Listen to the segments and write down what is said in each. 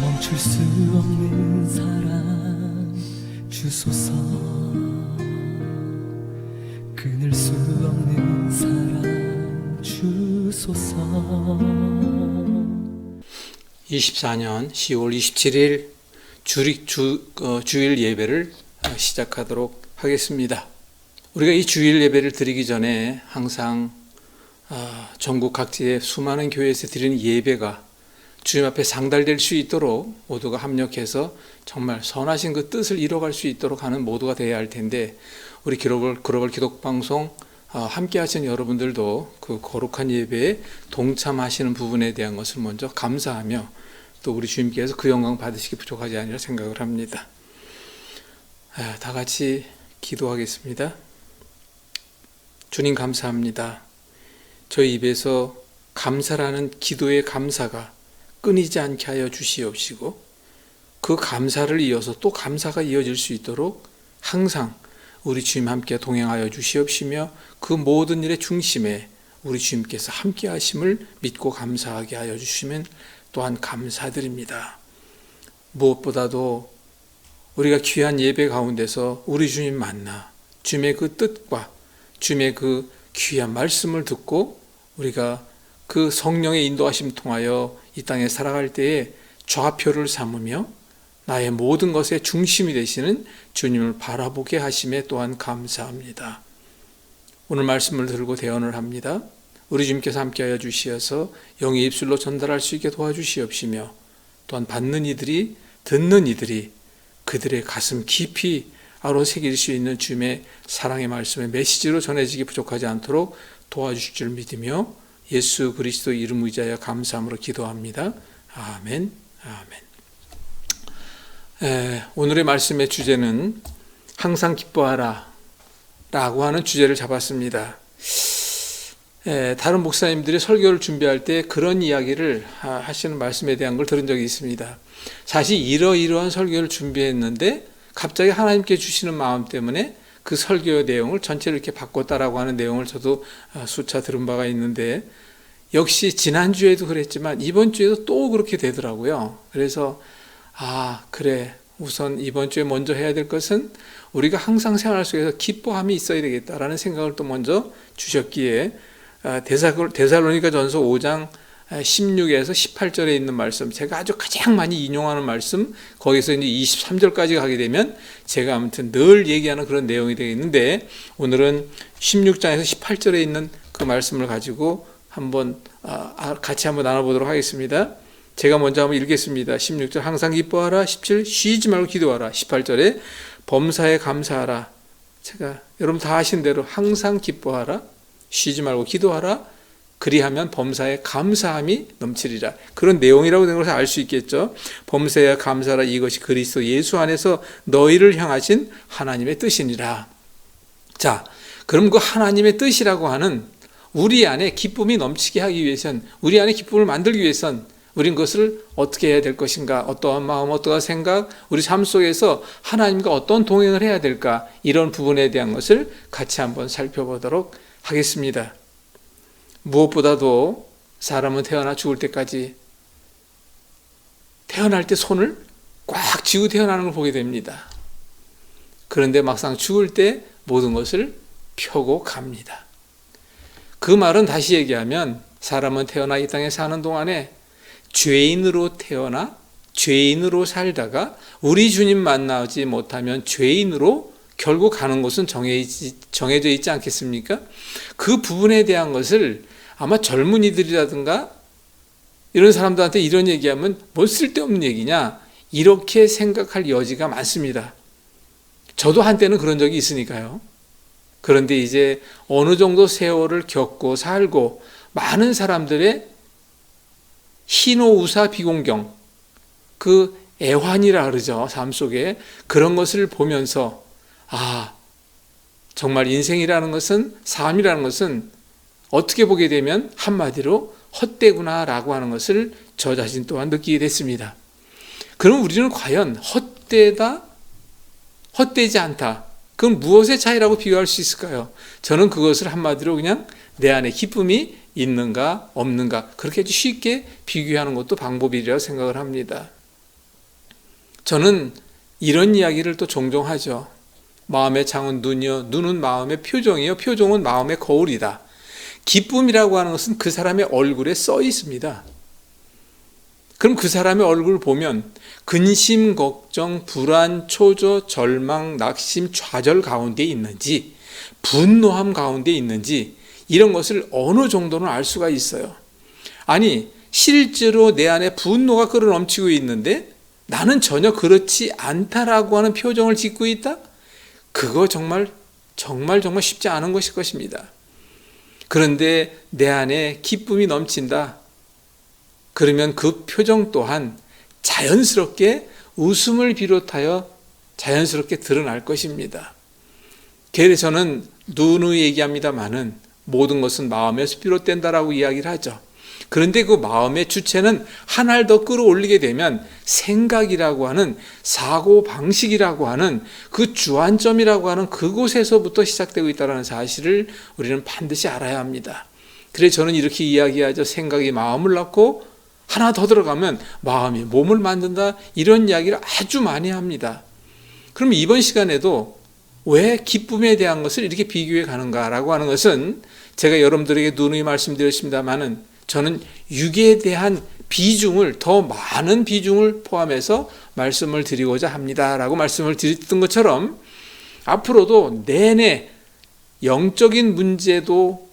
멈출 수 없는 사랑 주소서. 끊을 수 없는 사랑 주소서. 24년 10월 27일 주일 예배를 시작하도록 하겠습니다. 우리가 이 주일 예배를 드리기 전에 항상 전국 각지의 수많은 교회에서 드리는 예배가 주님 앞에 상달될 수 있도록 모두가 합력해서 정말 선하신 그 뜻을 이뤄갈 수 있도록 하는 모두가 되어야 할 텐데, 우리 글로벌 기독방송 함께 하신 여러분들도 그 거룩한 예배에 동참하시는 부분에 대한 것을 먼저 감사하며, 또 우리 주님께서 그 영광 받으시기 부족하지 아니라 생각을 합니다. 다 같이 기도하겠습니다. 주님 감사합니다. 저희 입에서 감사라는 기도의 감사가 끊이지 않게 하여 주시옵시고, 그 감사를 이어서 또 감사가 이어질 수 있도록 항상 우리 주님 함께 동행하여 주시옵시며, 그 모든 일의 중심에 우리 주님께서 함께 하심을 믿고 감사하게 하여 주시면 또한 감사드립니다. 무엇보다도 우리가 귀한 예배 가운데서 우리 주님 만나 주님의 그 뜻과 주님의 그 귀한 말씀을 듣고 우리가 그 성령의 인도하심 통하여 이 땅에 살아갈 때에 좌표를 삼으며 나의 모든 것의 중심이 되시는 주님을 바라보게 하심에 또한 감사합니다. 오늘 말씀을 들고 대언을 합니다. 우리 주님께서 함께하여 주시어서 영의 입술로 전달할 수 있게 도와주시옵시며, 또한 받는 이들이, 듣는 이들이 그들의 가슴 깊이 아로새길 수 있는 주님의 사랑의 말씀의 메시지로 전해지기 부족하지 않도록 도와주실 줄 믿으며 예수 그리스도 이름 의지하여 감사함으로 기도합니다. 아멘. 아멘. 오늘의 말씀의 주제는 항상 기뻐하라 라고 하는 주제를 잡았습니다. 다른 목사님들이 설교를 준비할 때 그런 이야기를 하시는 말씀에 대한 걸 들은 적이 있습니다. 사실 이러이러한 설교를 준비했는데 갑자기 하나님께 주시는 마음 때문에 그 설교의 내용을 전체를 이렇게 바꿨다라고 하는 내용을 저도 수차 들은 바가 있는데, 역시 지난주에도 그랬지만 이번 주에도 또 그렇게 되더라고요. 그래서 그래, 우선 이번 주에 먼저 해야 될 것은 우리가 항상 생활 속에서 기뻐함이 있어야 되겠다라는 생각을 또 먼저 주셨기에, 데살로니가 전서 5장 16에서 18절에 있는 말씀, 제가 아주 가장 많이 인용하는 말씀, 거기서 이제 23절까지 가게 되면 제가 아무튼 늘 얘기하는 그런 내용이 되겠는데, 오늘은 16장에서 18절에 있는 그 말씀을 가지고 한번 같이 한번 나눠보도록 하겠습니다. 제가 먼저 한번 읽겠습니다. 16절 항상 기뻐하라, 17 쉬지 말고 기도하라, 18절에 범사에 감사하라. 제가 여러분 다 아신 대로 항상 기뻐하라, 쉬지 말고 기도하라, 그리하면 범사에 감사함이 넘치리라. 그런 내용이라고 된 것을 알 수 있겠죠. 범사에 감사하라, 이것이 그리스도 예수 안에서 너희를 향하신 하나님의 뜻이니라. 자, 그럼 그 하나님의 뜻이라고 하는 우리 안에 기쁨이 넘치게 하기 위해선, 우리 안에 기쁨을 만들기 위해선 우린 그것을 어떻게 해야 될 것인가, 어떠한 마음, 어떠한 생각, 우리 삶 속에서 하나님과 어떤 동행을 해야 될까, 이런 부분에 대한 것을 같이 한번 살펴보도록 하겠습니다. 무엇보다도 사람은 태어나 죽을 때까지 태어날 때 손을 꽉 쥐고 태어나는 걸 보게 됩니다. 그런데 막상 죽을 때 모든 것을 펴고 갑니다. 그 말은 다시 얘기하면 사람은 태어나 이 땅에 사는 동안에 죄인으로 태어나 죄인으로 살다가 우리 주님 만나지 못하면 죄인으로 결국 가는 곳은 정해져 있지 않겠습니까? 그 부분에 대한 것을 아마 젊은이들이라든가 이런 사람들한테 이런 얘기하면 뭐 쓸데없는 얘기냐, 이렇게 생각할 여지가 많습니다. 저도 한때는 그런 적이 있으니까요. 그런데 이제 어느 정도 세월을 겪고 살고 많은 사람들의 희노우사 비공경, 그 애환이라 그러죠. 삶 속에 그런 것을 보면서 정말 인생이라는 것은, 삶이라는 것은 어떻게 보게 되면 한마디로 헛되구나라고 하는 것을 저 자신 또한 느끼게 됐습니다. 그럼 우리는 과연 헛되다, 헛되지 않다, 그건 무엇의 차이라고 비교할 수 있을까요? 저는 그것을 한마디로 그냥 내 안에 기쁨이 있는가 없는가, 그렇게 쉽게 비교하는 것도 방법이라고 생각을 합니다. 저는 이런 이야기를 또 종종 하죠. 마음의 창은 눈이요, 눈은 마음의 표정이요, 표정은 마음의 거울이다. 기쁨이라고 하는 것은 그 사람의 얼굴에 써 있습니다. 그럼 그 사람의 얼굴을 보면 근심, 걱정, 불안, 초조, 절망, 낙심, 좌절 가운데 있는지, 분노함 가운데 있는지, 이런 것을 어느 정도는 알 수가 있어요. 아니, 실제로 내 안에 분노가 끌어넘치고 있는데 나는 전혀 그렇지 않다라고 하는 표정을 짓고 있다? 그거 정말 쉽지 않은 것일 것입니다. 그런데 내 안에 기쁨이 넘친다. 그러면 그 표정 또한 자연스럽게 웃음을 비롯하여 자연스럽게 드러날 것입니다. 그래서 저는 누누이 얘기합니다마는 모든 것은 마음에서 비롯된다라고 이야기를 하죠. 그런데 그 마음의 주체는 한 알 더 끌어올리게 되면 생각이라고 하는 사고방식이라고 하는 그 주안점이라고 하는 그곳에서부터 시작되고 있다는 사실을 우리는 반드시 알아야 합니다. 그래서 저는 이렇게 이야기하죠. 생각이 마음을 낳고 하나 더 들어가면 마음이 몸을 만든다. 이런 이야기를 아주 많이 합니다. 그럼 이번 시간에도 왜 기쁨에 대한 것을 이렇게 비교해 가는가라고 하는 것은 제가 여러분들에게 누누이 말씀드렸습니다마는 저는 육에 대한 비중을 더 많은 비중을 포함해서 말씀을 드리고자 합니다라고 말씀을 드렸던 것처럼 앞으로도 내내 영적인 문제도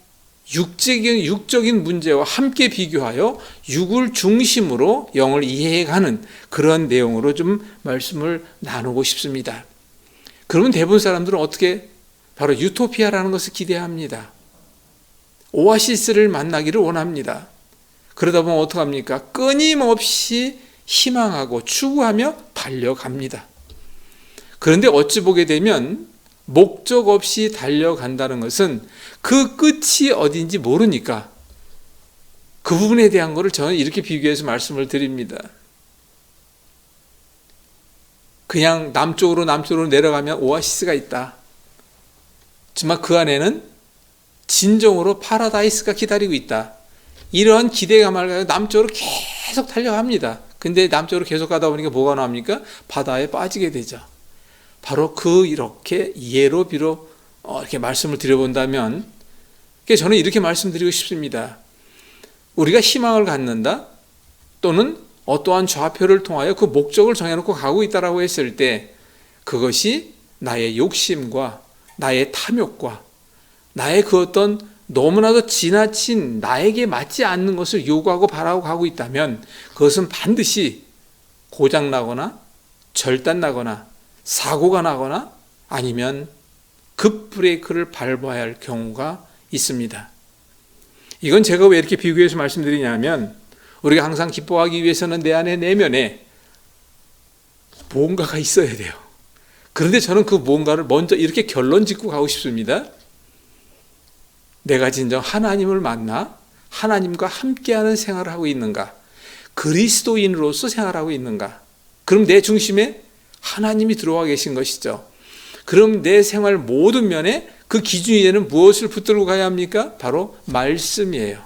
육적인 문제와 함께 비교하여 육을 중심으로 영을 이해해가는 그런 내용으로 좀 말씀을 나누고 싶습니다. 그러면 대부분 사람들은 어떻게 바로 유토피아라는 것을 기대합니다. 오아시스를 만나기를 원합니다. 그러다 보면 어떡합니까? 끊임없이 희망하고 추구하며 달려갑니다. 그런데 어찌 보게 되면 목적 없이 달려간다는 것은 그 끝이 어딘지 모르니까 그 부분에 대한 것을 저는 이렇게 비교해서 말씀을 드립니다. 그냥 남쪽으로 내려가면 오아시스가 있다. 정말 그 안에는 진정으로 파라다이스가 기다리고 있다. 이러한 기대감을 가지고 남쪽으로 계속 달려갑니다. 근데 남쪽으로 계속 가다 보니까 뭐가 나옵니까? 바다에 빠지게 되죠. 바로 이렇게 예로 비로 이렇게 말씀을 드려본다면 저는 이렇게 말씀드리고 싶습니다. 우리가 희망을 갖는다 또는 어떠한 좌표를 통하여 그 목적을 정해놓고 가고 있다라고 했을 때 그것이 나의 욕심과 나의 탐욕과 나의 그 어떤 너무나도 지나친 나에게 맞지 않는 것을 요구하고 바라고 가고 있다면 그것은 반드시 고장나거나 절단나거나 사고가 나거나 아니면 급브레이크를 밟아야 할 경우가 있습니다. 이건 제가 왜 이렇게 비교해서 말씀드리냐면 우리가 항상 기뻐하기 위해서는 내 안에 내면에 뭔가가 있어야 돼요. 그런데 저는 그 뭔가를 먼저 이렇게 결론 짓고 가고 싶습니다. 내가 진정 하나님을 만나 하나님과 함께하는 생활을 하고 있는가? 그리스도인으로서 생활하고 있는가? 그럼 내 중심에 하나님이 들어와 계신 것이죠. 그럼 내 생활 모든 면에 그 기준이 되는 무엇을 붙들고 가야 합니까? 바로 말씀이에요.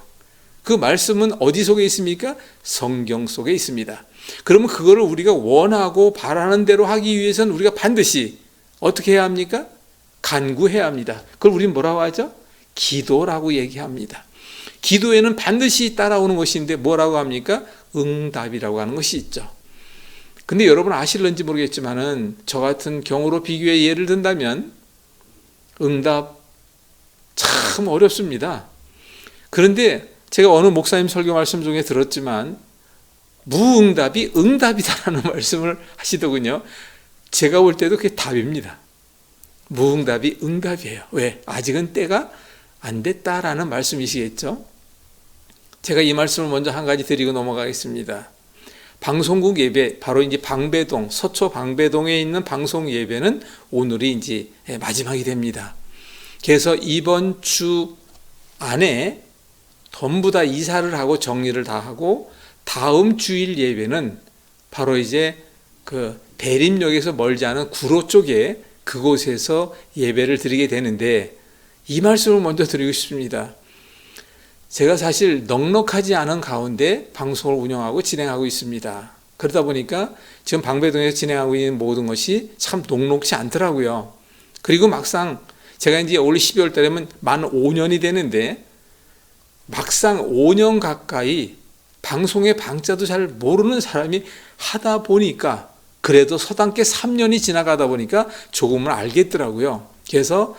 그 말씀은 어디 속에 있습니까? 성경 속에 있습니다. 그러면 그거를 우리가 원하고 바라는 대로 하기 위해서는 우리가 반드시 어떻게 해야 합니까? 간구해야 합니다. 그걸 우리는 뭐라고 하죠? 기도라고 얘기합니다. 기도에는 반드시 따라오는 것인데 뭐라고 합니까? 응답이라고 하는 것이 있죠. 근데 여러분 아실런지 모르겠지만은 저 같은 경우로 비교해 예를 든다면 응답 참 어렵습니다. 그런데 제가 어느 목사님 설교 말씀 중에 들었지만 무응답이 응답이다라는 말씀을 하시더군요. 제가 볼 때도 그게 답입니다. 무응답이 응답이에요. 왜? 아직은 때가 안 됐다라는 말씀이시겠죠. 제가 이 말씀을 먼저 한 가지 드리고 넘어가겠습니다. 방송국 예배, 바로 이제 방배동, 서초 방배동에 있는 방송 예배는 오늘이 이제 마지막이 됩니다. 그래서 이번 주 안에 전부 다 이사를 하고 정리를 다 하고 다음 주일 예배는 바로 이제 그 대림역에서 멀지 않은 구로 쪽에 그곳에서 예배를 드리게 되는데 이 말씀을 먼저 드리고 싶습니다. 제가 사실 넉넉하지 않은 가운데 방송을 운영하고 진행하고 있습니다. 그러다 보니까 지금 방배동에서 진행하고 있는 모든 것이 참 녹록지 않더라고요. 그리고 막상 제가 이제 올 12월 달에면 만 5년이 되는데 막상 5년 가까이 방송의 방자도 잘 모르는 사람이 하다 보니까 그래도 서당께 3년이 지나가다 보니까 조금은 알겠더라고요. 그래서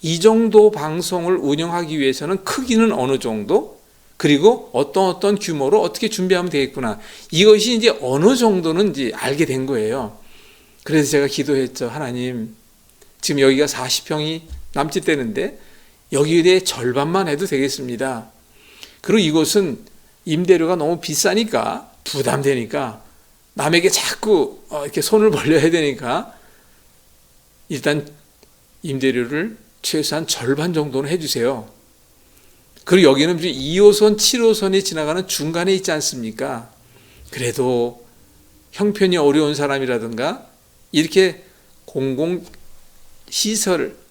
이 정도 방송을 운영하기 위해서는 크기는 어느 정도, 그리고 어떤 규모로 어떻게 준비하면 되겠구나, 이것이 이제 어느 정도는 이제 알게 된 거예요. 그래서 제가 기도했죠. 하나님, 지금 여기가 40평이 남짓 되는데 여기에 대해 절반만 해도 되겠습니다. 그리고 이곳은 임대료가 너무 비싸니까, 부담되니까, 남에게 자꾸 이렇게 손을 벌려야 되니까 일단 임대료를 최소한 절반 정도는 해주세요. 그리고 여기는 2호선, 7호선이 지나가는 중간에 있지 않습니까? 그래도 형편이 어려운 사람이라든가 이렇게 공공시설,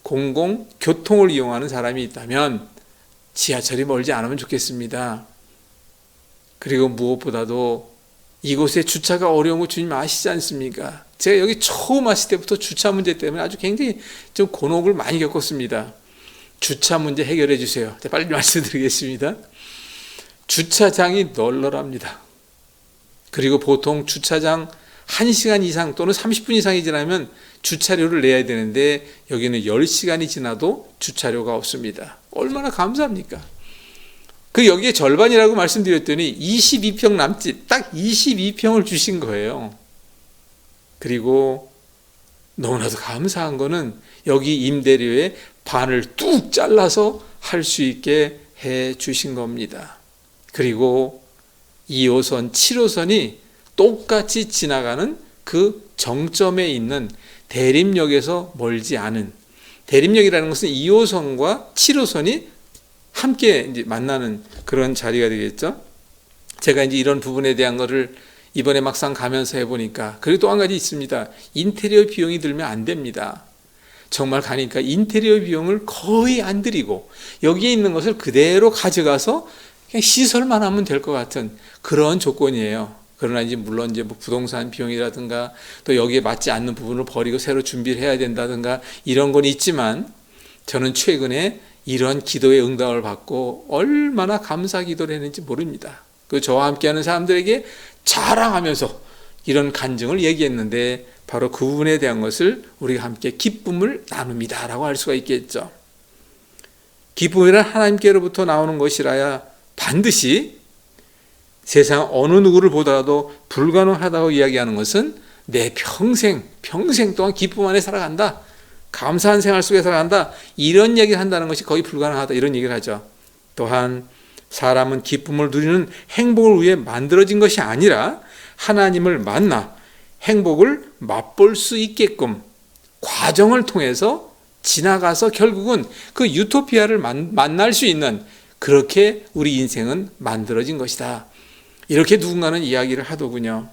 공공교통을 이용하는 사람이 있다면 지하철이 멀지 않으면 좋겠습니다. 그리고 무엇보다도 이곳에 주차가 어려운 거 주님 아시지 않습니까? 제가 여기 처음 왔을 때부터 주차 문제 때문에 아주 굉장히 좀 곤혹을 많이 겪었습니다. 주차 문제 해결해 주세요. 빨리 말씀드리겠습니다. 주차장이 널널합니다. 그리고 보통 주차장 1시간 이상 또는 30분 이상이 지나면 주차료를 내야 되는데 여기는 10시간이 지나도 주차료가 없습니다. 얼마나 감사합니까? 그 여기에 절반이라고 말씀드렸더니 22평 남짓, 딱 22평을 주신 거예요. 그리고 너무나도 감사한 거는 여기 임대료의 반을 뚝 잘라서 할 수 있게 해 주신 겁니다. 그리고 2호선, 7호선이 똑같이 지나가는 그 정점에 있는 대림역에서 멀지 않은, 대림역이라는 것은 2호선과 7호선이 함께 이제 만나는 그런 자리가 되겠죠. 제가 이제 이런 부분에 대한 거를 이번에 막상 가면서 해보니까, 그리고 또 한 가지 있습니다. 인테리어 비용이 들면 안 됩니다. 정말 가니까 인테리어 비용을 거의 안 들이고 여기에 있는 것을 그대로 가져가서 그냥 시설만 하면 될 것 같은 그런 조건이에요. 그러나 이제 물론 이제 뭐 부동산 비용이라든가 또 여기에 맞지 않는 부분을 버리고 새로 준비를 해야 된다든가 이런 건 있지만, 저는 최근에 이런 기도의 응답을 받고 얼마나 감사 기도를 했는지 모릅니다. 그 저와 함께하는 사람들에게 자랑하면서 이런 간증을 얘기했는데 바로 그 부분에 대한 것을 우리가 함께 기쁨을 나눕니다 라고 할 수가 있겠죠. 기쁨이란 하나님께로부터 나오는 것이라야 반드시 세상 어느 누구를 보더라도 불가능하다고 이야기하는 것은 내 평생 동안 기쁨 안에 살아간다, 감사한 생활 속에 살아간다, 이런 얘기를 한다는 것이 거의 불가능하다, 이런 얘기를 하죠. 또한 사람은 기쁨을 누리는 행복을 위해 만들어진 것이 아니라 하나님을 만나 행복을 맛볼 수 있게끔 과정을 통해서 지나가서 결국은 그 유토피아를 만날 수 있는, 그렇게 우리 인생은 만들어진 것이다, 이렇게 누군가는 이야기를 하더군요.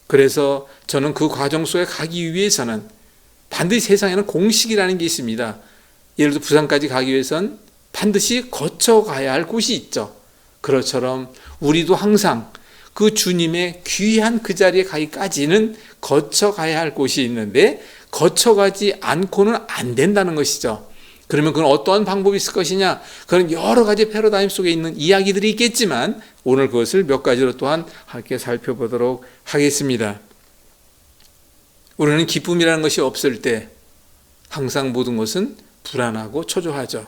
그래서 저는 그 과정 속에 가기 위해서는 반드시 세상에는 공식이라는 게 있습니다. 예를 들어 부산까지 가기 위해선 반드시 거쳐가야 할 곳이 있죠. 그것처럼 우리도 항상 그 주님의 귀한 그 자리에 가기까지는 거쳐가야 할 곳이 있는데 거쳐가지 않고는 안 된다는 것이죠. 그러면 그건 어떠한 방법이 있을 것이냐? 그런 여러 가지 패러다임 속에 있는 이야기들이 있겠지만 오늘 그것을 몇 가지로 또한 함께 살펴보도록 하겠습니다. 우리는 기쁨이라는 것이 없을 때 항상 모든 것은 불안하고 초조하죠.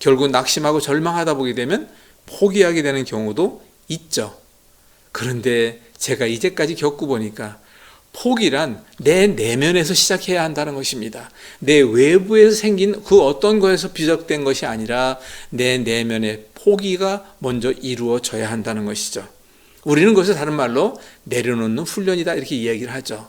결국 낙심하고 절망하다 보게 되면 포기하게 되는 경우도 있죠. 그런데 제가 이제까지 겪어보니까 포기란 내 내면에서 시작해야 한다는 것입니다. 내 외부에서 생긴 그 어떤 것에서 비적된 것이 아니라 내 내면의 포기가 먼저 이루어져야 한다는 것이죠. 우리는 그것을 다른 말로 내려놓는 훈련이다, 이렇게 이야기를 하죠.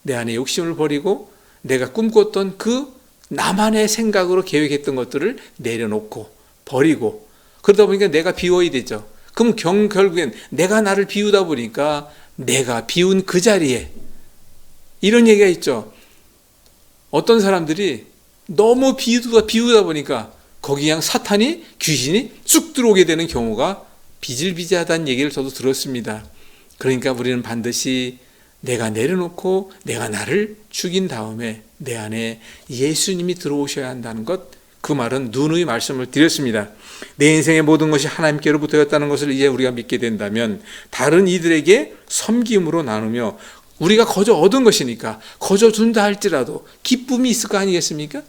내 안에 욕심을 버리고 내가 꿈꿨던 그 나만의 생각으로 계획했던 것들을 내려놓고 버리고, 그러다 보니까 내가 비워야 되죠. 그럼 결국엔 내가 나를 비우다 보니까 내가 비운 그 자리에, 이런 얘기가 있죠. 어떤 사람들이 너무 비우다 보니까 거기 그냥 사탄이, 귀신이 쑥 들어오게 되는 경우가 비질비재하다는 얘기를 저도 들었습니다. 그러니까 우리는 반드시 내가 내려놓고 내가 나를 죽인 다음에 내 안에 예수님이 들어오셔야 한다는 것, 그 말은 누누이 말씀을 드렸습니다. 내 인생의 모든 것이 하나님께로부터였다는 것을 이제 우리가 믿게 된다면 다른 이들에게 섬김으로 나누며 우리가 거저 얻은 것이니까 거저 준다 할지라도 기쁨이 있을 거 아니겠습니까?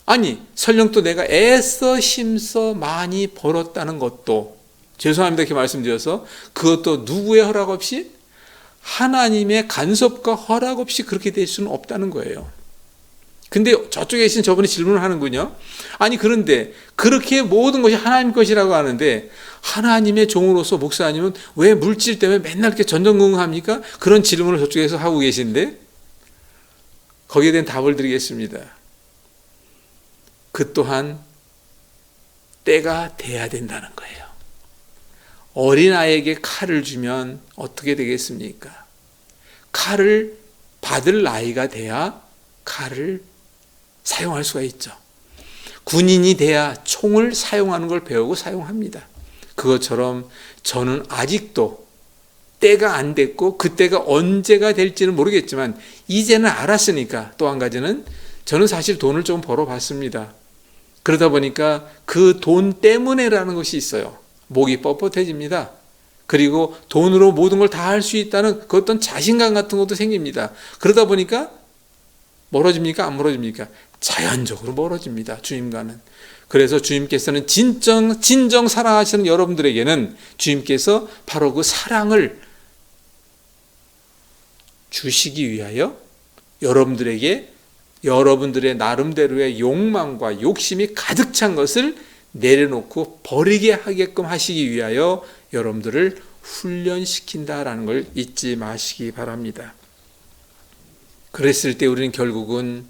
아니 설령 또 내가 애써 힘써 많이 벌었다는 것도, 죄송합니다 이렇게 말씀드려서, 그것도 누구의 허락 없이, 하나님의 간섭과 허락 없이 그렇게 될 수는 없다는 거예요. 근데 저쪽에 계신 저분이 질문을 하는군요. 아니 그런데 그렇게 모든 것이 하나님 것이라고 하는데 하나님의 종으로서 목사님은 왜 물질 때문에 맨날 이렇게 전전긍긍합니까? 그런 질문을 저쪽에서 하고 계신데, 거기에 대한 답을 드리겠습니다. 그 또한 때가 돼야 된다는 거예요. 어린아이에게 칼을 주면 어떻게 되겠습니까? 칼을 받을 나이가 돼야 칼을 사용할 수가 있죠. 군인이 돼야 총을 사용하는 걸 배우고 사용합니다. 그것처럼 저는 아직도 때가 안 됐고 그 때가 언제가 될지는 모르겠지만 이제는 알았으니까, 또 한 가지는 저는 사실 돈을 좀 벌어봤습니다. 그러다 보니까 그 돈 때문에라는 것이 있어요. 목이 뻣뻣해집니다. 그리고 돈으로 모든 걸 다 할 수 있다는 그 어떤 자신감 같은 것도 생깁니다. 그러다 보니까 멀어집니까? 안 멀어집니까? 자연적으로 멀어집니다. 주님과는. 그래서 주님께서는 진정 사랑하시는 여러분들에게는 주님께서 바로 그 사랑을 주시기 위하여 여러분들에게 여러분들의 나름대로의 욕망과 욕심이 가득 찬 것을 내려놓고 버리게 하게끔 하시기 위하여 여러분들을 훈련시킨다라는 걸 잊지 마시기 바랍니다. 그랬을 때 우리는 결국은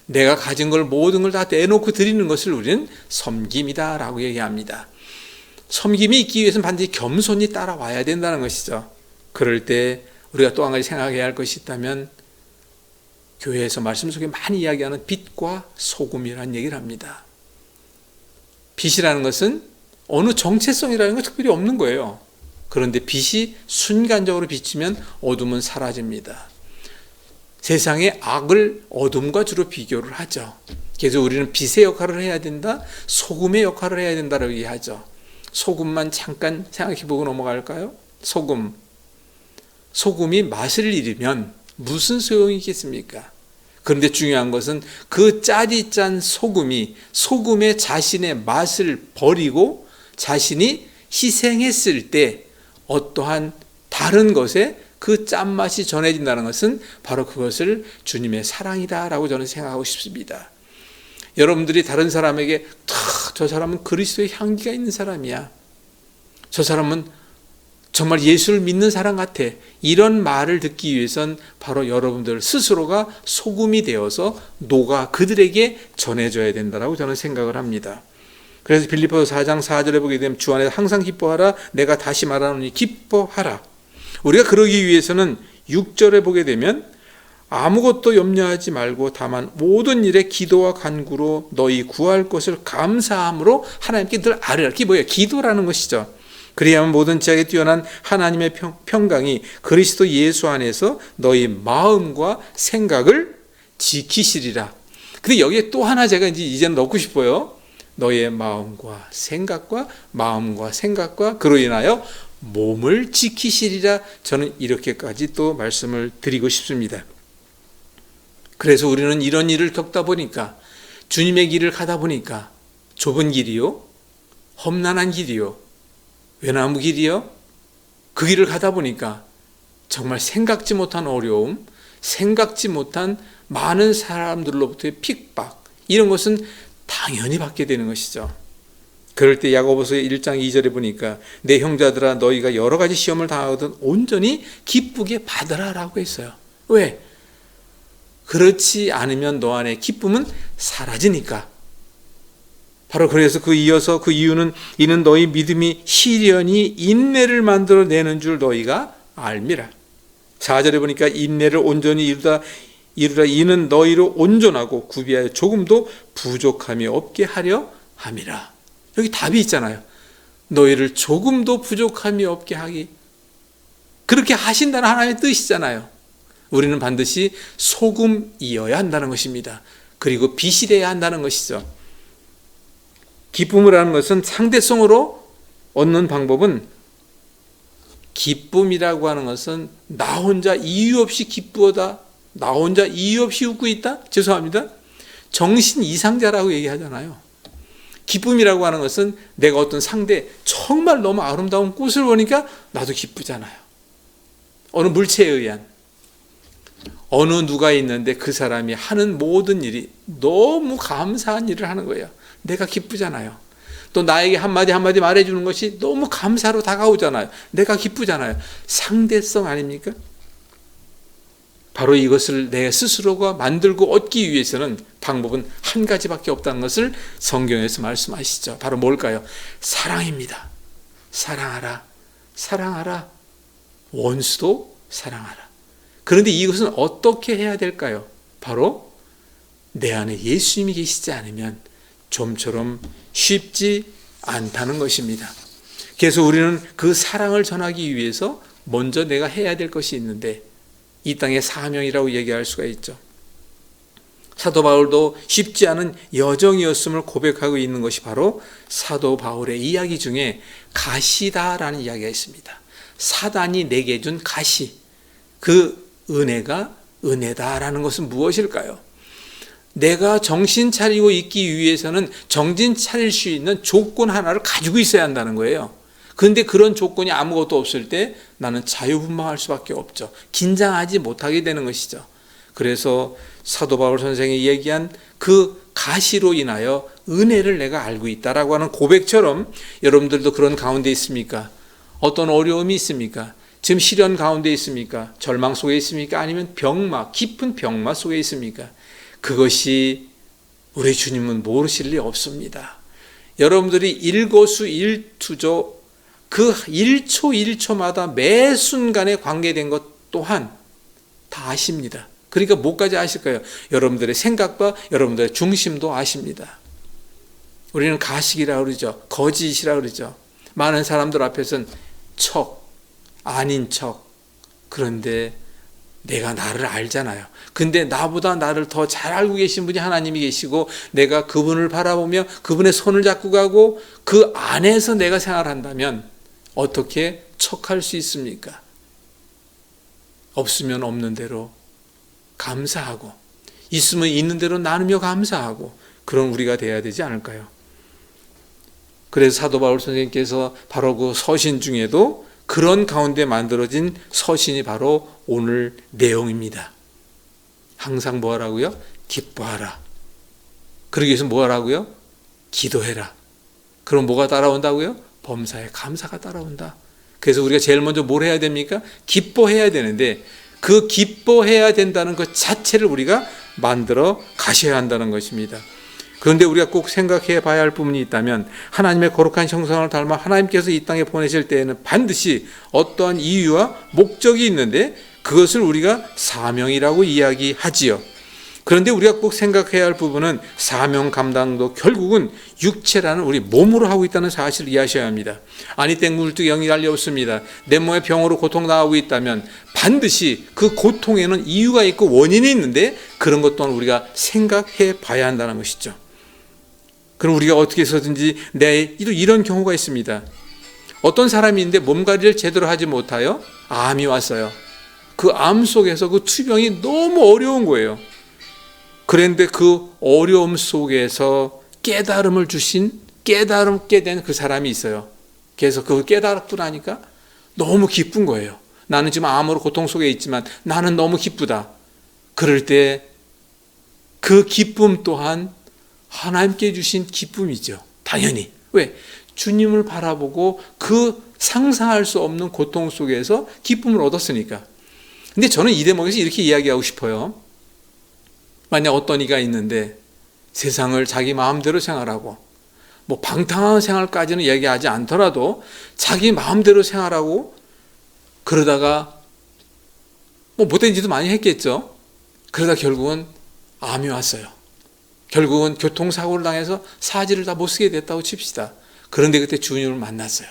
내가 가진 걸 모든 걸 다 내놓고 드리는 것을 우리는 섬김이다라고 얘기합니다. 섬김이 있기 위해서는 반드시 겸손히 따라와야 된다는 것이죠. 그럴 때 우리가 또 한 가지 생각해야 할 것이 있다면, 교회에서 말씀 속에 많이 이야기하는 빛과 소금이라는 얘기를 합니다. 빛이라는 것은 어느 정체성이라는 건 특별히 없는 거예요. 그런데 빛이 순간적으로 비치면 어둠은 사라집니다. 세상의 악을 어둠과 주로 비교를 하죠. 그래서 우리는 빛의 역할을 해야 된다, 소금의 역할을 해야 된다라고 얘기하죠. 소금만 잠깐 생각해보고 넘어갈까요? 소금이 맛을 잃으면 무슨 소용이 있겠습니까? 그런데 중요한 것은 그 짜디 짠 소금의 자신의 맛을 버리고 자신이 희생했을 때 어떠한 다른 것에 그 짠맛이 전해진다는 것은 바로 그것을 주님의 사랑이다라고 저는 생각하고 싶습니다. 여러분들이 다른 사람에게 저 사람은 그리스도의 향기가 있는 사람이야, 저 사람은 정말 예수를 믿는 사람 같아, 이런 말을 듣기 위해선 바로 여러분들 스스로가 소금이 되어서 녹아 그들에게 전해줘야 된다고 저는 생각을 합니다. 그래서 빌립보서 4장 4절에 보게 되면 주 안에서 항상 기뻐하라, 내가 다시 말하노니 기뻐하라. 우리가 그러기 위해서는 6절에 보게 되면 아무것도 염려하지 말고 다만 모든 일에 기도와 간구로 너희 구할 것을 감사함으로 하나님께 늘 아뢰라. 그게 뭐예요? 기도라는 것이죠. 그리하면 모든 지각에 뛰어난 하나님의 평강이 그리스도 예수 안에서 너희 마음과 생각을 지키시리라. 근데 여기에 또 하나 제가 이제는 넣고 싶어요. 너의 마음과 생각과 그로 인하여 몸을 지키시리라. 저는 이렇게까지 또 말씀을 드리고 싶습니다. 그래서 우리는 이런 일을 겪다 보니까, 주님의 길을 가다 보니까 좁은 길이요, 험난한 길이요, 외나무 길이요, 그 길을 가다 보니까 정말 생각지 못한 어려움, 생각지 못한 많은 사람들로부터의 핍박, 이런 것은 당연히 받게 되는 것이죠. 그럴 때 야고보서 1장 2절에 보니까 내 형제들아 너희가 여러 가지 시험을 당하거든 온전히 기쁘게 받으라 라고 했어요. 왜? 그렇지 않으면 너 안에 기쁨은 사라지니까. 바로 그래서 그 이유는 이는 너희 믿음이 시련이 인내를 만들어내는 줄 너희가 알미라. 4절에 보니까 인내를 온전히 이루라 이는 너희로 온전하고 구비하여 조금도 부족함이 없게 하려 함이라. 여기 답이 있잖아요. 너희를 조금도 부족함이 없게 하기 그렇게 하신다는 하나님의 뜻이잖아요. 우리는 반드시 소금이어야 한다는 것입니다. 그리고 빛이 되어야 한다는 것이죠. 기쁨을 하는 것은 상대성으로 얻는 방법은, 기쁨이라고 하는 것은 나 혼자 이유 없이 기쁘다, 나 혼자 이유 없이 웃고 있다? 죄송합니다. 정신 이상자라고 얘기하잖아요. 기쁨이라고 하는 것은 내가 어떤 상대 정말 너무 아름다운 꽃을 보니까 나도 기쁘잖아요. 어느 물체에 의한, 어느 누가 있는데 그 사람이 하는 모든 일이 너무 감사한 일을 하는 거예요. 내가 기쁘잖아요. 또 나에게 한마디 한마디 말해주는 것이 너무 감사로 다가오잖아요. 내가 기쁘잖아요. 상대성 아닙니까? 바로 이것을 내 스스로가 만들고 얻기 위해서는 방법은 한 가지밖에 없다는 것을 성경에서 말씀하시죠. 바로 뭘까요? 사랑입니다. 사랑하라. 사랑하라. 원수도 사랑하라. 그런데 이것은 어떻게 해야 될까요? 바로 내 안에 예수님이 계시지 않으면 좀처럼 쉽지 않다는 것입니다. 그래서 우리는 그 사랑을 전하기 위해서 먼저 내가 해야 될 것이 있는데, 이 땅의 사명이라고 얘기할 수가 있죠. 사도 바울도 쉽지 않은 여정이었음을 고백하고 있는 것이 바로 사도 바울의 이야기 중에 가시다라는 이야기가 있습니다. 사단이 내게 준 가시, 그 은혜가 은혜다라는 것은 무엇일까요? 내가 정신 차리고 있기 위해서는 정신 차릴 수 있는 조건 하나를 가지고 있어야 한다는 거예요. 그런데 그런 조건이 아무것도 없을 때 나는 자유분방할 수밖에 없죠. 긴장하지 못하게 되는 것이죠. 그래서 사도 바울 선생이 얘기한 그 가시로 인하여 은혜를 내가 알고 있다라고 하는 고백처럼, 여러분들도 그런 가운데 있습니까? 어떤 어려움이 있습니까? 지금 시련 가운데 있습니까? 절망 속에 있습니까? 아니면 병마, 깊은 병마 속에 있습니까? 그것이 우리 주님은 모르실 리 없습니다. 여러분들이 일거수일투조, 그 1초 1초마다 매 순간에 관계된 것 또한 다 아십니다. 그러니까 뭐까지 아실까요? 여러분들의 생각과 여러분들의 중심도 아십니다. 우리는 가식이라고 그러죠. 거짓이라고 그러죠. 많은 사람들 앞에서는 아닌 척. 그런데 내가 나를 알잖아요. 근데 나보다 나를 더 잘 알고 계신 분이 하나님이 계시고, 내가 그분을 바라보며 그분의 손을 잡고 가고 그 안에서 내가 생활한다면 어떻게 척할 수 있습니까? 없으면 없는 대로 감사하고, 있으면 있는 대로 나누며 감사하고, 그런 우리가 돼야 되지 않을까요? 그래서 사도 바울 선생님께서 바로 그 서신 중에도 그런 가운데 만들어진 서신이 바로 오늘 내용입니다. 항상 뭐 하라고요? 기뻐하라. 그러기 위해서 뭐 하라고요? 기도해라. 그럼 뭐가 따라온다고요? 범사에 감사가 따라온다. 그래서 우리가 제일 먼저 뭘 해야 됩니까? 기뻐해야 되는데, 그 기뻐해야 된다는 것 자체를 우리가 만들어 가셔야 한다는 것입니다. 그런데 우리가 꼭 생각해 봐야 할 부분이 있다면, 하나님의 거룩한 형상을 닮아 하나님께서 이 땅에 보내실 때에는 반드시 어떠한 이유와 목적이 있는데, 그것을 우리가 사명이라고 이야기하지요. 그런데 우리가 꼭 생각해야 할 부분은 사명 감당도 결국은 육체라는 우리 몸으로 하고 있다는 사실을 이해하셔야 합니다. 아니 땡굴뚝 영이 달리 없습니다. 내 몸에 병으로 고통 당하고 있다면 반드시 그 고통에는 이유가 있고 원인이 있는데, 그런 것 또한 우리가 생각해 봐야 한다는 것이죠. 그럼 우리가 어떻게 해서든지 이런 경우가 있습니다. 어떤 사람이 있는데 몸관리를 제대로 하지 못하여 암이 왔어요. 그 암 속에서 그 투병이 너무 어려운 거예요. 그런데 그 어려움 속에서 깨달음을 주신, 깨달음게 된 그 사람이 있어요. 그래서 그걸 깨달았고 나니까 너무 기쁜 거예요. 나는 지금 암으로 고통 속에 있지만 나는 너무 기쁘다. 그럴 때 그 기쁨 또한 하나님께 주신 기쁨이죠. 당연히. 왜? 주님을 바라보고 그 상상할 수 없는 고통 속에서 기쁨을 얻었으니까. 근데 저는 이 대목에서 이렇게 이야기하고 싶어요. 만약 어떤 이가 있는데 세상을 자기 마음대로 생활하고, 뭐 방탕한 생활까지는 얘기하지 않더라도 자기 마음대로 생활하고, 그러다가 뭐 못된 짓도 많이 했겠죠. 그러다 결국은 암이 왔어요. 결국은 교통사고를 당해서 사지를 다 못 쓰게 됐다고 칩시다. 그런데 그때 주님을 만났어요.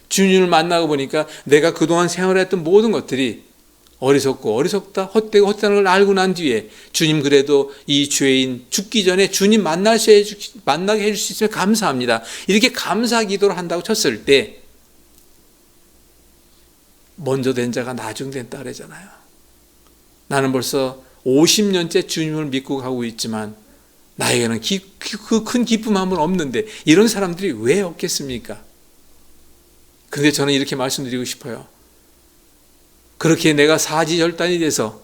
주님을 만나고 보니까 내가 그동안 생활했던 모든 것들이 어리석고 어리석다, 헛되고 헛되는 걸 알고 난 뒤에 주님 그래도 이 죄인 죽기 전에 주님 만나게 해줄 수 있으면 감사합니다. 이렇게 감사 기도를 한다고 쳤을 때 먼저 된 자가 나중 된다 그러잖아요. 나는 벌써 50년째 주님을 믿고 가고 있지만 나에게는 그 큰 기쁨 한 번 없는데 이런 사람들이 왜 없겠습니까? 그런데 저는 이렇게 말씀드리고 싶어요. 그렇게 내가 사지결단이 돼서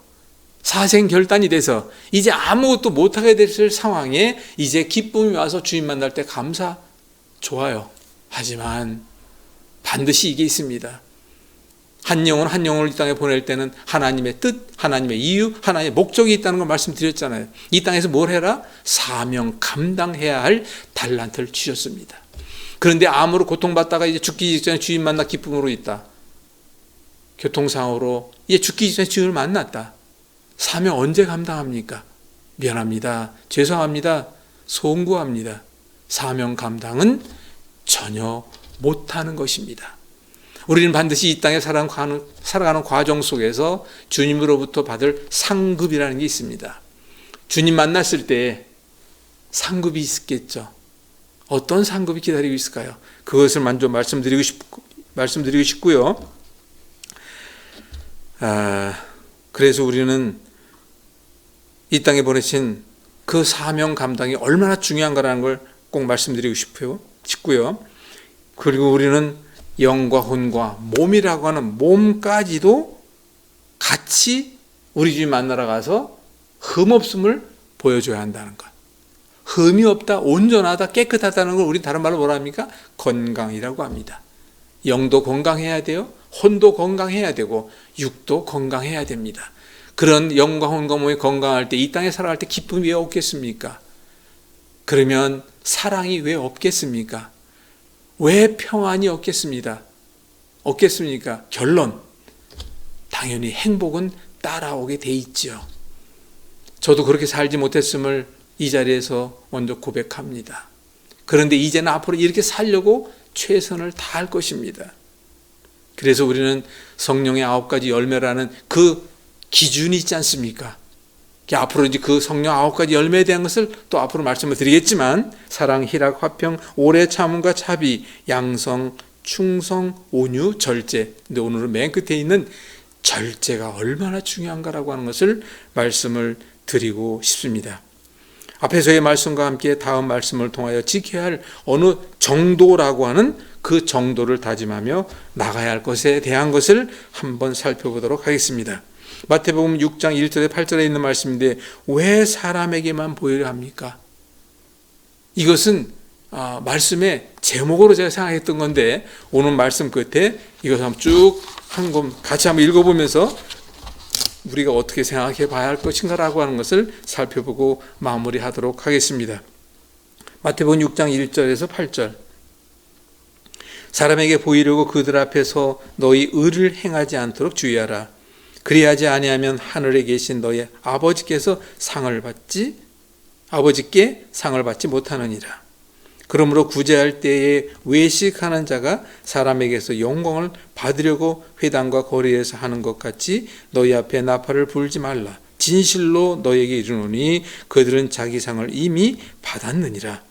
사생결단이 돼서 이제 아무것도 못하게 될 상황에 이제 기쁨이 와서 주님 만날 때 감사 좋아요. 하지만 반드시 이게 있습니다. 한 영혼을 이 땅에 보낼 때는 하나님의 뜻, 하나님의 이유, 하나님의 목적이 있다는 걸 말씀드렸잖아요. 이 땅에서 뭘 해라? 사명 감당해야 할 달란트를 주셨습니다. 그런데 암으로 고통받다가 이제 죽기 직전에 주님 만나 기쁨으로 있다. 교통사고로 이제 죽기 직전에 주님을 만났다. 사명 언제 감당합니까? 미안합니다. 죄송합니다. 송구합니다. 사명 감당은 전혀 못하는 것입니다. 우리는 반드시 이 땅에 살아가는 과정 속에서 주님으로부터 받을 상급이라는 게 있습니다. 주님 만났을 때 상급이 있겠죠. 어떤 상급이 기다리고 있을까요? 그것을 먼저 말씀드리고 싶고요. 그래서 우리는 이 땅에 보내신 그 사명 감당이 얼마나 중요한가라는 걸 꼭 말씀드리고 싶고요. 그리고 우리는 영과 혼과 몸이라고 하는 몸까지도 같이 우리 주님 만나러 가서 흠없음을 보여줘야 한다는 것. 흠이 없다, 온전하다, 깨끗하다는 걸 우리 다른 말로 뭐라 합니까? 건강이라고 합니다. 영도 건강해야 돼요. 혼도 건강해야 되고 육도 건강해야 됩니다. 그런 영과 혼과 몸이 건강할 때 이 땅에 살아갈 때 기쁨이 왜 없겠습니까? 그러면 사랑이 왜 없겠습니까? 왜 평안이 없겠습니까? 결론, 당연히 행복은 따라오게 돼 있죠. 저도 그렇게 살지 못했음을 이 자리에서 먼저 고백합니다. 그런데 이제는 앞으로 이렇게 살려고 최선을 다할 것입니다. 그래서 우리는 성령의 9가지 열매라는 그 기준이 있지 않습니까? 앞으로 이제 그 성령 9가지 열매에 대한 것을 또 앞으로 말씀을 드리겠지만 사랑, 희락, 화평, 오래 참음과 자비, 양성, 충성, 온유, 절제. 근데 오늘은 맨 끝에 있는 절제가 얼마나 중요한가라고 하는 것을 말씀을 드리고 싶습니다. 앞에서의 말씀과 함께 다음 말씀을 통하여 지켜야 할 어느 정도라고 하는 그 정도를 다짐하며 나가야 할 것에 대한 것을 한번 살펴보도록 하겠습니다. 마태복음 6장 1절에 8절에 있는 말씀인데 왜 사람에게만 보이려 합니까? 이것은 말씀의 제목으로 제가 생각했던 건데 오늘 말씀 끝에 이것을 한번 쭉 같이 한번 읽어보면서 우리가 어떻게 생각해 봐야 할 것인가라고 하는 것을 살펴보고 마무리하도록 하겠습니다. 마태복음 6장 1절에서 8절. 사람에게 보이려고 그들 앞에서 너희 의를 행하지 않도록 주의하라. 그리하지 아니하면 하늘에 계신 너희 아버지께 상을 받지 못하느니라. 그러므로 구제할 때에 외식하는 자가 사람에게서 영광을 받으려고 회당과 거리에서 하는 것 같이 너희 앞에 나팔을 불지 말라. 진실로 너희에게 이르노니 그들은 자기 상을 이미 받았느니라.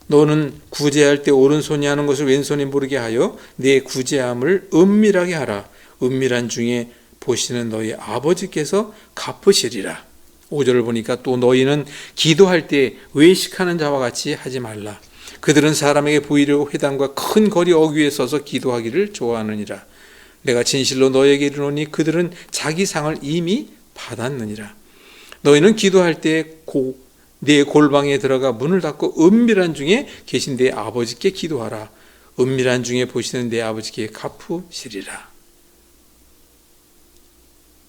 너는 구제할 때 오른손이 하는 것을 왼손이 모르게 하여 내 구제함을 은밀하게 하라. 은밀한 중에 보시는 너희 아버지께서 갚으시리라. 5절을 보니까 또 너희는 기도할 때 외식하는 자와 같이 하지 말라. 그들은 사람에게 보이려고 회당과 큰 거리 어귀에 서서 기도하기를 좋아하느니라. 내가 진실로 너희에게 이르노니 그들은 자기 상을 이미 받았느니라. 너희는 기도할 때 내 골방에 들어가 문을 닫고 은밀한 중에 계신 내 아버지께 기도하라. 은밀한 중에 보시는 내 아버지께 갚으시리라.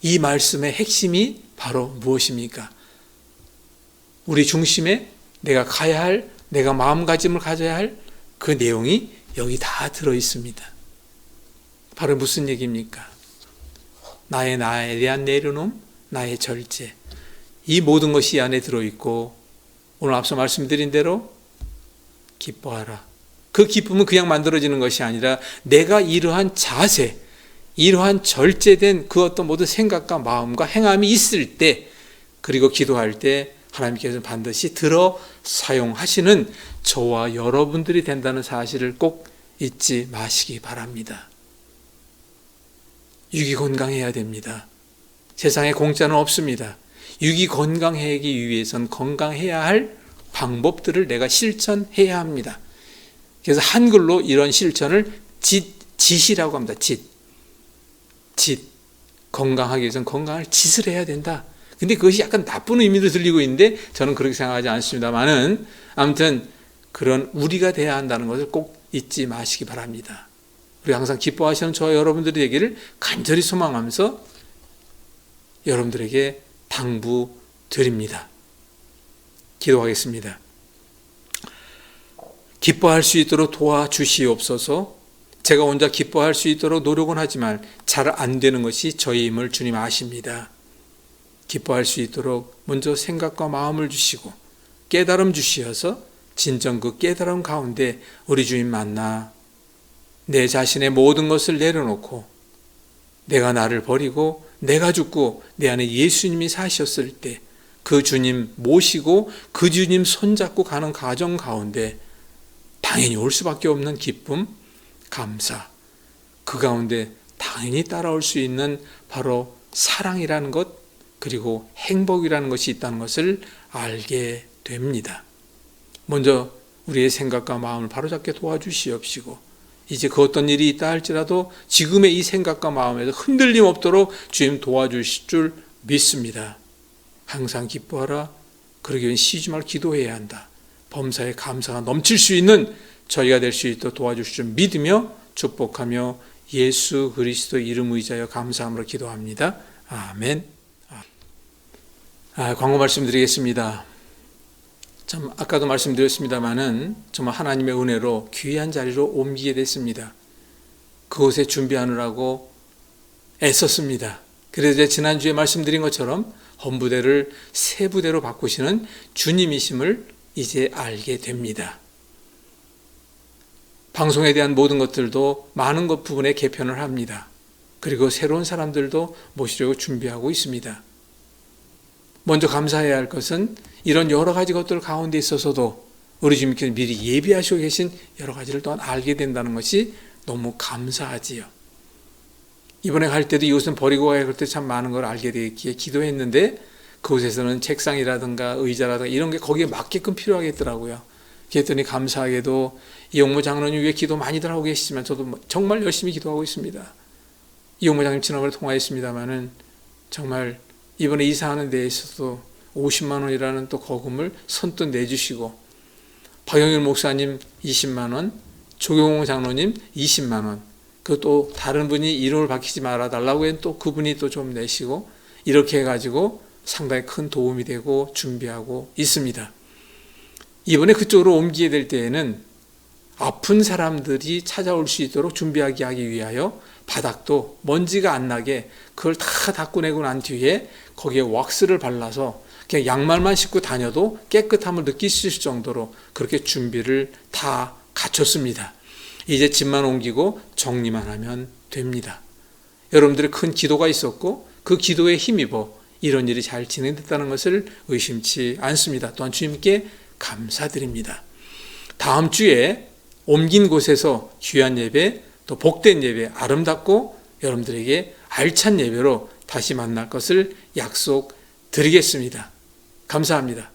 이 말씀의 핵심이 바로 무엇입니까? 우리 중심에 내가 가야 할, 내가 마음가짐을 가져야 할 그 내용이 여기 다 들어있습니다. 바로 무슨 얘기입니까? 나에 대한 내려놓음, 나의 절제. 이 모든 것이 이 안에 들어있고 오늘 앞서 말씀드린 대로 기뻐하라. 그 기쁨은 그냥 만들어지는 것이 아니라 내가 이러한 자세, 이러한 절제된 그 어떤 모든 생각과 마음과 행함이 있을 때, 그리고 기도할 때 하나님께서 반드시 들어 사용하시는 저와 여러분들이 된다는 사실을 꼭 잊지 마시기 바랍니다. 육이 건강해야 됩니다. 세상에 공짜는 없습니다. 육이 건강하기 위해선 건강해야 할 방법들을 내가 실천해야 합니다. 그래서 한글로 이런 실천을 짓이라고 합니다. 짓. 건강하기 위해서는 건강할 짓을 해야 된다. 근데 그것이 약간 나쁜 의미로 들리고 있는데 저는 그렇게 생각하지 않습니다만은, 아무튼 그런 우리가 돼야 한다는 것을 꼭 잊지 마시기 바랍니다. 우리 항상 기뻐하시는 저와 여러분들이 되기를 간절히 소망하면서 여러분들에게 당부드립니다. 기도하겠습니다. 기뻐할 수 있도록 도와주시옵소서. 제가 혼자 기뻐할 수 있도록 노력은 하지만 잘 안 되는 것이 저희임을 주님 아십니다. 기뻐할 수 있도록 먼저 생각과 마음을 주시고 깨달음 주시어서 진정 그 깨달음 가운데 우리 주님 만나 내 자신의 모든 것을 내려놓고 내가 나를 버리고 내가 죽고 내 안에 예수님이 사셨을 때 그 주님 모시고 그 주님 손잡고 가는 가정 가운데 당연히 올 수밖에 없는 기쁨, 감사, 그 가운데 당연히 따라올 수 있는 바로 사랑이라는 것, 그리고 행복이라는 것이 있다는 것을 알게 됩니다. 먼저 우리의 생각과 마음을 바로잡게 도와주시옵시고, 이제 그 어떤 일이 있다 할지라도 지금의 이 생각과 마음에서 흔들림 없도록 주님 도와주실 줄 믿습니다. 항상 기뻐하라. 그러기 위해 쉬지 말고 기도해야 한다. 범사에 감사가 넘칠 수 있는 저희가 될 수 있도록 도와주실 줄 믿으며 축복하며 예수 그리스도 이름 의지하여 감사함으로 기도합니다. 아멘. 광고 말씀드리겠습니다. 참 아까도 말씀드렸습니다마는 정말 하나님의 은혜로 귀한 자리로 옮기게 됐습니다. 그곳에 준비하느라고 애썼습니다. 그래서 지난주에 말씀드린 것처럼 헌부대를 세부대로 바꾸시는 주님이심을 이제 알게 됩니다. 방송에 대한 모든 것들도 많은 것 부분에 개편을 합니다. 그리고 새로운 사람들도 모시려고 준비하고 있습니다. 먼저 감사해야 할 것은 이런 여러 가지 것들 가운데 있어서도 우리 주님께서 미리 예비하시고 계신 여러 가지를 또한 알게 된다는 것이 너무 감사하지요. 이번에 갈 때도 이곳은 버리고 가야 할 때 참 많은 걸 알게 되기에 기도했는데 그곳에서는 책상이라든가 의자라든가 이런 게 거기에 맞게끔 필요하겠더라고요. 그랬더니 감사하게도 이용모 장로님 위에 기도 많이들 하고 계시지만 저도 정말 열심히 기도하고 있습니다. 이용모 장로님 지난번에 통화했습니다마는 정말 이번에 이사하는 데에 있어서도 50만 원이라는 또 거금을 선뜻 내주시고, 박영일 목사님 20만 원, 조경호 장로님 20만 원, 또 다른 분이 이름을 밝히지 말아달라고 해서 또 그분이 또 좀 내시고, 이렇게 해가지고 상당히 큰 도움이 되고 준비하고 있습니다. 이번에 그쪽으로 옮기게 될 때에는 아픈 사람들이 찾아올 수 있도록 준비하게 하기 위하여 바닥도 먼지가 안 나게 그걸 다 닦아내고 난 뒤에 거기에 왁스를 발라서 그냥 양말만 신고 다녀도 깨끗함을 느낄 수 있을 정도로 그렇게 준비를 다 갖췄습니다. 이제 집만 옮기고 정리만 하면 됩니다. 여러분들의 큰 기도가 있었고 그 기도에 힘입어 이런 일이 잘 진행됐다는 것을 의심치 않습니다. 또한 주님께 감사드립니다. 다음 주에 옮긴 곳에서 귀한 예배, 또 복된 예배, 아름답고 여러분들에게 알찬 예배로 다시 만날 것을 약속드리겠습니다. 감사합니다.